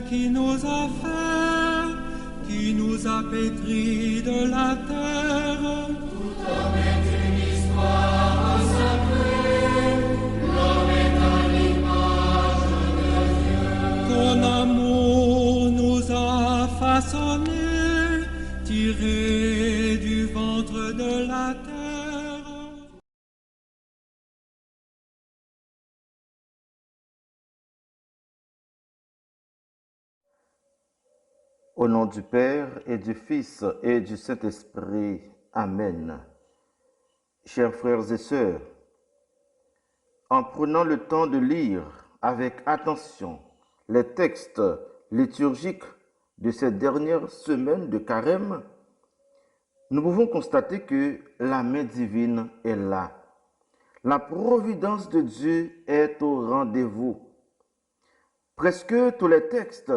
qui nous a fait, qui nous a pétris de la terre. Tout homme est une histoire sacrée, l'homme est à l'image de Dieu. Ton amour nous a façonnés, tirés du ventre de la terre. Au nom du Père et du Fils et du Saint-Esprit. Amen. Chers frères et sœurs, en prenant le temps de lire avec attention les textes liturgiques de ces dernières semaines de Carême, nous pouvons constater que la main divine est là. La providence de Dieu est au rendez-vous. Presque tous les textes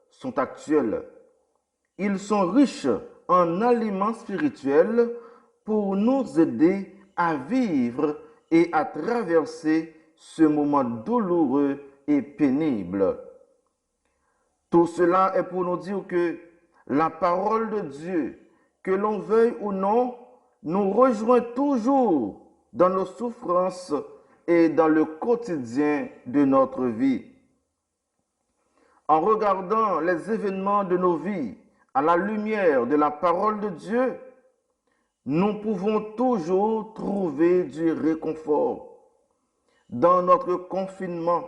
sont actuels. Ils sont riches en aliments spirituels pour nous aider à vivre et à traverser ce moment douloureux et pénible. Tout cela est pour nous dire que la parole de Dieu, que l'on veuille ou non, nous rejoint toujours dans nos souffrances et dans le quotidien de notre vie. En regardant les événements de nos vies à la lumière de la parole de Dieu, nous pouvons toujours trouver du réconfort. Dans notre confinement,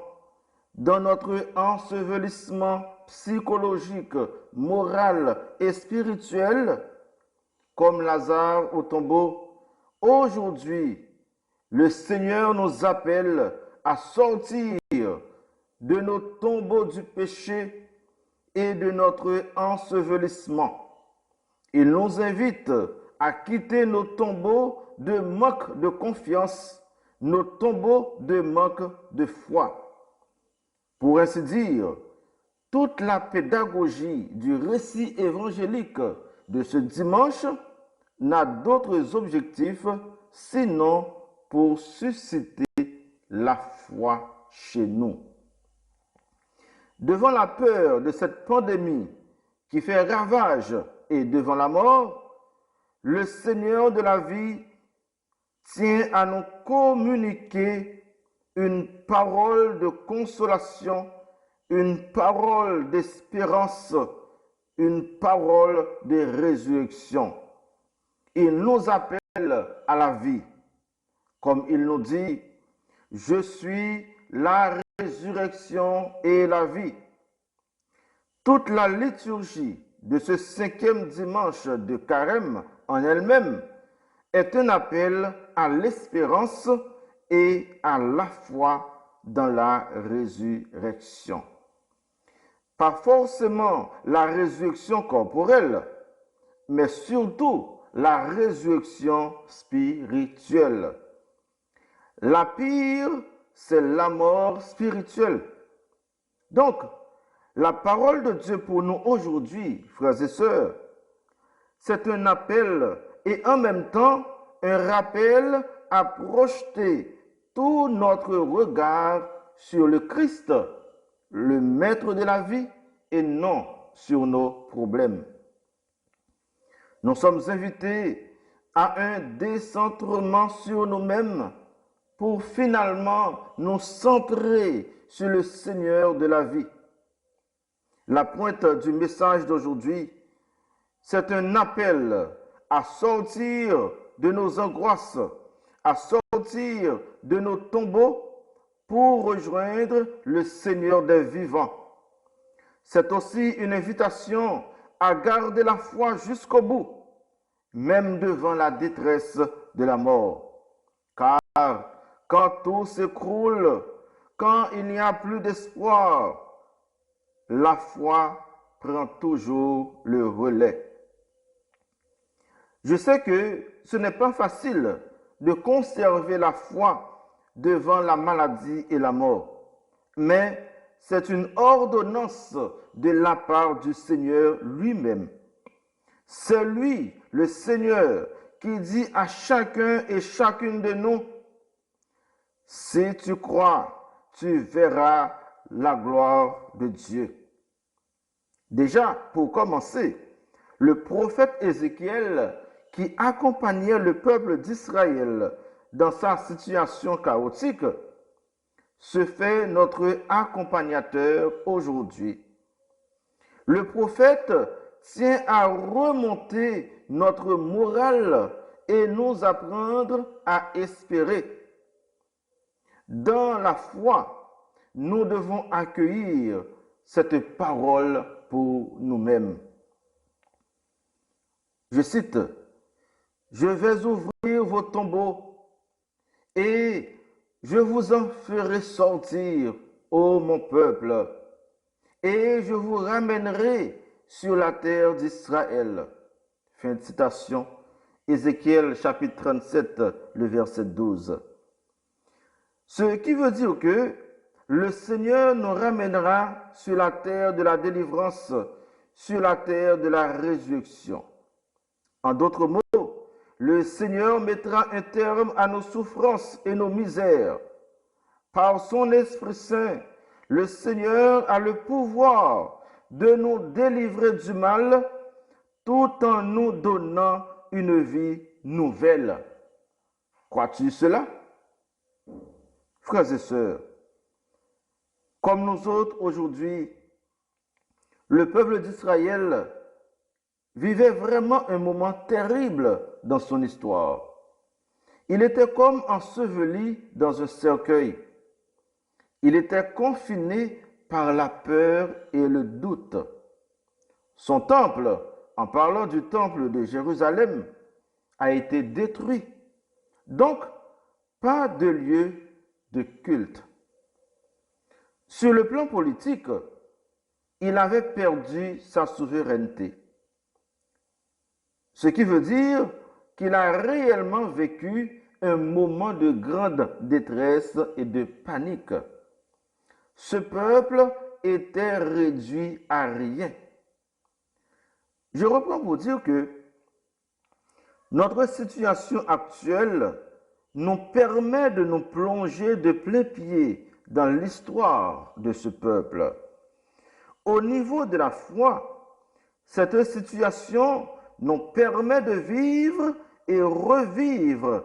dans notre ensevelissement psychologique, moral et spirituel, comme Lazare au tombeau, aujourd'hui, le Seigneur nous appelle à sortir de nos tombeaux du péché et de notre ensevelissement. Il nous invite à quitter nos tombeaux de manque de confiance, nos tombeaux de manque de foi. Pour ainsi dire, toute la pédagogie du récit évangélique de ce dimanche n'a d'autres objectifs sinon pour susciter la foi chez nous. Devant la peur de cette pandémie qui fait ravage et devant la mort, le Seigneur de la vie tient à nous communiquer une parole de consolation, une parole d'espérance, une parole de résurrection. Il nous appelle à la vie. Comme il nous dit, « Je suis la résurrection et la vie ». Toute la liturgie de ce 5e dimanche de Carême en elle-même est un appel à l'espérance et à la foi dans la résurrection. Pas forcément la résurrection corporelle, mais surtout la résurrection spirituelle. La pire, c'est la mort spirituelle. Donc, la parole de Dieu pour nous aujourd'hui, frères et sœurs, c'est un appel et en même temps un rappel à projeter tout notre regard sur le Christ, le maître de la vie, et non sur nos problèmes. Nous sommes invités à un décentrement sur nous-mêmes pour finalement nous centrer sur le Seigneur de la vie. La pointe du message d'aujourd'hui, c'est un appel à sortir de nos angoisses, à sortir de nos tombeaux pour rejoindre le Seigneur des vivants. C'est aussi une invitation à garder la foi jusqu'au bout, même devant la détresse de la mort. Car quand tout s'écroule, quand il n'y a plus d'espoir, la foi prend toujours le relais. Je sais que ce n'est pas facile de conserver la foi devant la maladie et la mort, mais c'est une ordonnance de la part du Seigneur lui-même. C'est lui, le Seigneur, qui dit à chacun et chacune de nous, « Si tu crois, tu verras la gloire de Dieu. » Déjà, pour commencer, le prophète Ézéchiel, qui accompagnait le peuple d'Israël dans sa situation chaotique, se fait notre accompagnateur aujourd'hui. Le prophète tient à remonter notre morale et nous apprendre à espérer. Dans la foi, nous devons accueillir cette parole pour nous-mêmes. Je cite, « Je vais ouvrir vos tombeaux et je vous en ferai sortir, ô mon peuple, et je vous ramènerai sur la terre d'Israël. » Fin de citation. Ézéchiel chapitre 37, le verset 12. Ce qui veut dire que le Seigneur nous ramènera sur la terre de la délivrance, sur la terre de la résurrection. En d'autres mots, le Seigneur mettra un terme à nos souffrances et nos misères. Par son Esprit Saint, le Seigneur a le pouvoir de nous délivrer du mal tout en nous donnant une vie nouvelle. Crois-tu cela? Frères et sœurs, comme nous autres aujourd'hui, le peuple d'Israël vivait vraiment un moment terrible dans son histoire. Il était comme enseveli dans un cercueil. Il était confiné par la peur et le doute. Son temple, en parlant du temple de Jérusalem, a été détruit. Donc, pas de lieu de culte. Sur le plan politique, il avait perdu sa souveraineté. Ce qui veut dire qu'il a réellement vécu un moment de grande détresse et de panique. Ce peuple était réduit à rien. Je reprends pour dire que notre situation actuelle nous permet de nous plonger de plein pied dans l'histoire de ce peuple. Au niveau de la foi, cette situation nous permet de vivre et revivre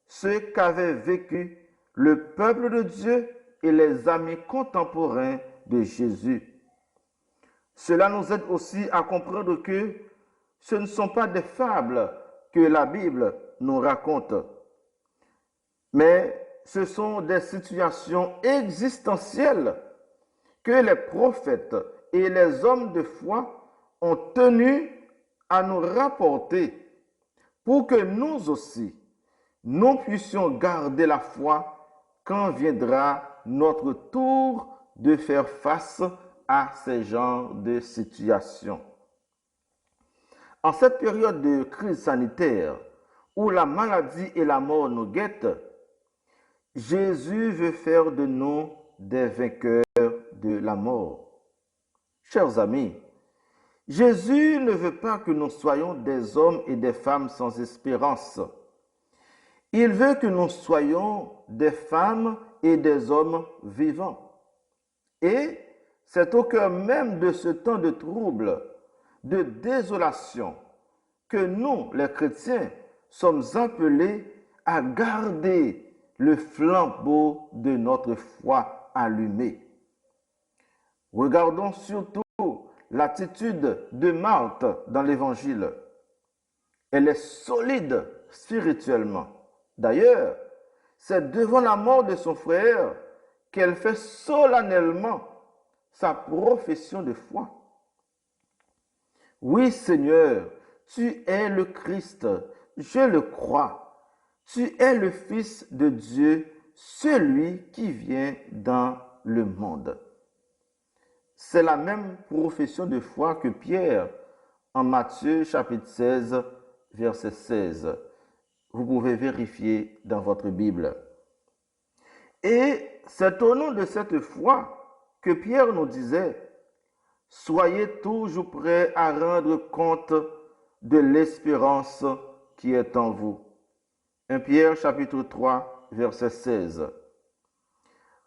ce qu'avait vécu le peuple de Dieu et les amis contemporains de Jésus. Cela nous aide aussi à comprendre que ce ne sont pas des fables que la Bible nous raconte, mais ce sont des situations existentielles que les prophètes et les hommes de foi ont tenu à nous rapporter pour que nous aussi, nous puissions garder la foi quand viendra notre tour de faire face à ces genres de situations. En cette période de crise sanitaire où la maladie et la mort nous guettent, Jésus veut faire de nous des vainqueurs de la mort. Chers amis, Jésus ne veut pas que nous soyons des hommes et des femmes sans espérance. Il veut que nous soyons des femmes et des hommes vivants. Et c'est au cœur même de ce temps de trouble, de désolation, que nous, les chrétiens, sommes appelés à garder le flambeau de notre foi allumé. Regardons surtout l'attitude de Marthe dans l'Évangile. Elle est solide spirituellement. D'ailleurs, c'est devant la mort de son frère qu'elle fait solennellement sa profession de foi. Oui, Seigneur, tu es le Christ, je le crois. Tu es le Fils de Dieu, celui qui vient dans le monde. C'est la même profession de foi que Pierre en Matthieu chapitre 16, verset 16. Vous pouvez vérifier dans votre Bible. Et c'est au nom de cette foi que Pierre nous disait, « Soyez toujours prêts à rendre compte de l'espérance qui est en vous. » 1 Pierre chapitre 3, verset 16.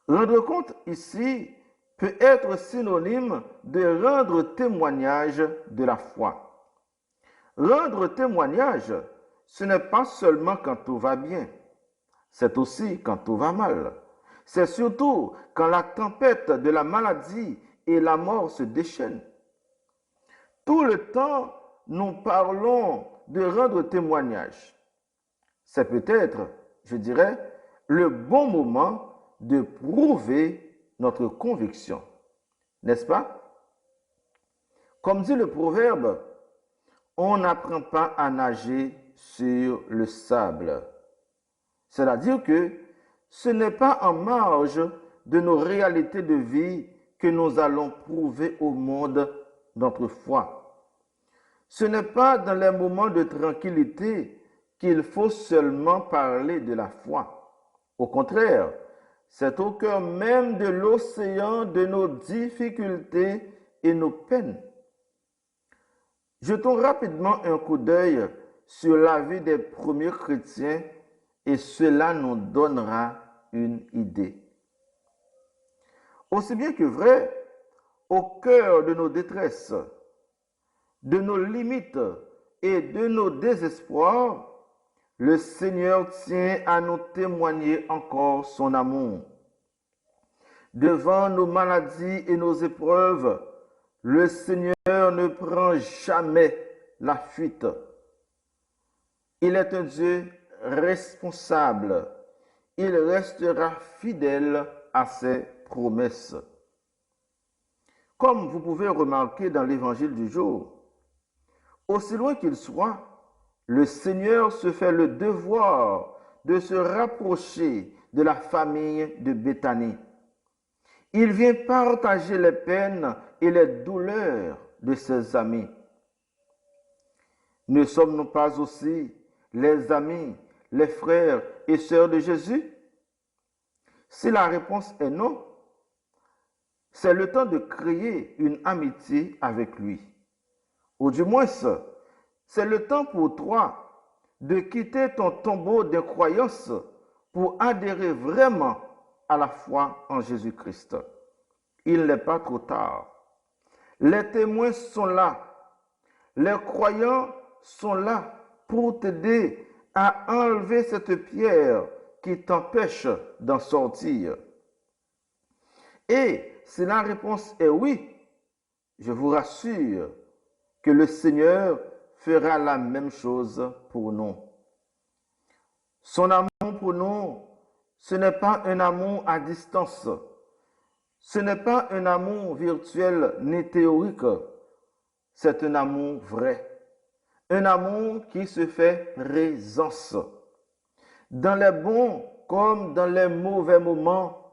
Rendre compte ici peut être synonyme de rendre témoignage de la foi. Rendre témoignage, ce n'est pas seulement quand tout va bien, c'est aussi quand tout va mal. C'est surtout quand la tempête de la maladie et la mort se déchaînent. Tout le temps, nous parlons de rendre témoignage. C'est peut-être, je dirais, le bon moment de prouver notre conviction. N'est-ce pas? Comme dit le proverbe, on n'apprend pas à nager sur le sable. C'est-à-dire que ce n'est pas en marge de nos réalités de vie que nous allons prouver au monde notre foi. Ce n'est pas dans les moments de tranquillité qu'il faut seulement parler de la foi. Au contraire, c'est au cœur même de l'océan de nos difficultés et nos peines. Jetons rapidement un coup d'œil sur la vie des premiers chrétiens et cela nous donnera une idée. Aussi bien que vrai, au cœur de nos détresses, de nos limites et de nos désespoirs, le Seigneur tient à nous témoigner encore son amour. Devant nos maladies et nos épreuves, le Seigneur ne prend jamais la fuite. Il est un Dieu responsable. Il restera fidèle à ses promesses. Comme vous pouvez remarquer dans l'évangile du jour, aussi loin qu'il soit, le Seigneur se fait le devoir de se rapprocher de la famille de Béthanie. Il vient partager les peines et les douleurs de ses amis. Ne sommes-nous pas aussi les amis, les frères et sœurs de Jésus? Si la réponse est non, c'est le temps de créer une amitié avec lui. Ou du moins, c'est le temps pour toi de quitter ton tombeau de croyance pour adhérer vraiment à la foi en Jésus-Christ. Il n'est pas trop tard. Les témoins sont là. Les croyants sont là pour t'aider à enlever cette pierre qui t'empêche d'en sortir. Et si la réponse est oui, je vous rassure que le Seigneur fera la même chose pour nous. Son amour pour nous, ce n'est pas un amour à distance. Ce n'est pas un amour virtuel ni théorique. C'est un amour vrai. Un amour qui se fait présence. Dans les bons comme dans les mauvais moments,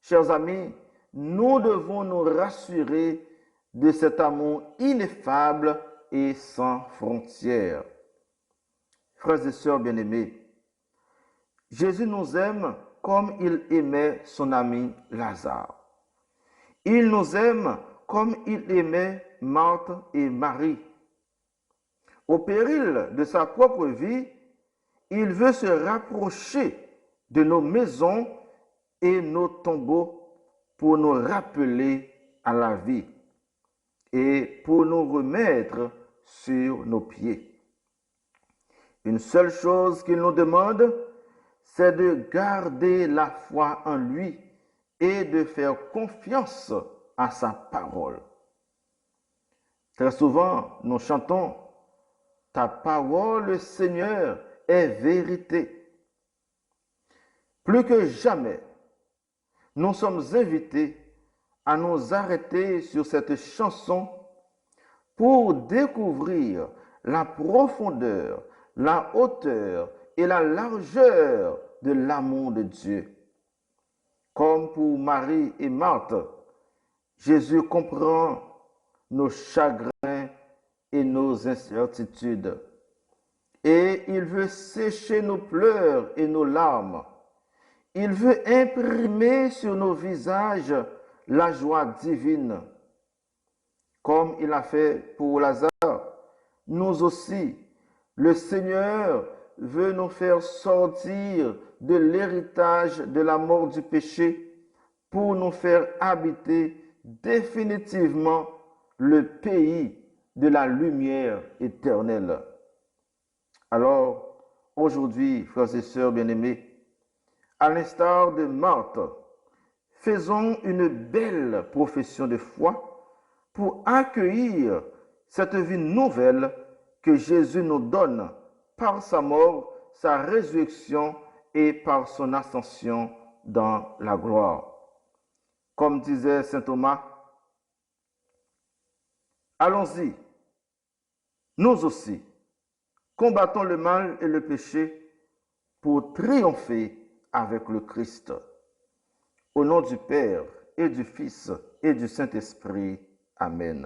chers amis, nous devons nous rassurer de cet amour ineffable et sans frontières. Frères et sœurs bien-aimés, Jésus nous aime comme il aimait son ami Lazare. Il nous aime comme il aimait Marthe et Marie. Au péril de sa propre vie, il veut se rapprocher de nos maisons et nos tombeaux pour nous rappeler à la vie et pour nous remettre sur nos pieds. Une seule chose qu'il nous demande, c'est de garder la foi en lui et de faire confiance à sa parole. Très souvent, nous chantons « Ta parole, Seigneur, est vérité ». Plus que jamais, nous sommes invités à nous arrêter sur cette chanson pour découvrir la profondeur, la hauteur et la largeur de l'amour de Dieu. Comme pour Marie et Marthe, Jésus comprend nos chagrins et nos incertitudes. Et il veut sécher nos pleurs et nos larmes. Il veut imprimer sur nos visages la joie divine. Comme il a fait pour Lazare, nous aussi, le Seigneur veut nous faire sortir de l'héritage de la mort du péché pour nous faire habiter définitivement le pays de la lumière éternelle. Alors, aujourd'hui, frères et sœurs bien-aimés, à l'instar de Marthe, faisons une belle profession de foi pour accueillir cette vie nouvelle que Jésus nous donne par sa mort, sa résurrection et par son ascension dans la gloire. Comme disait saint Thomas, allons-y, nous aussi, combattons le mal et le péché pour triompher avec le Christ. Au nom du Père et du Fils et du Saint-Esprit. Amen.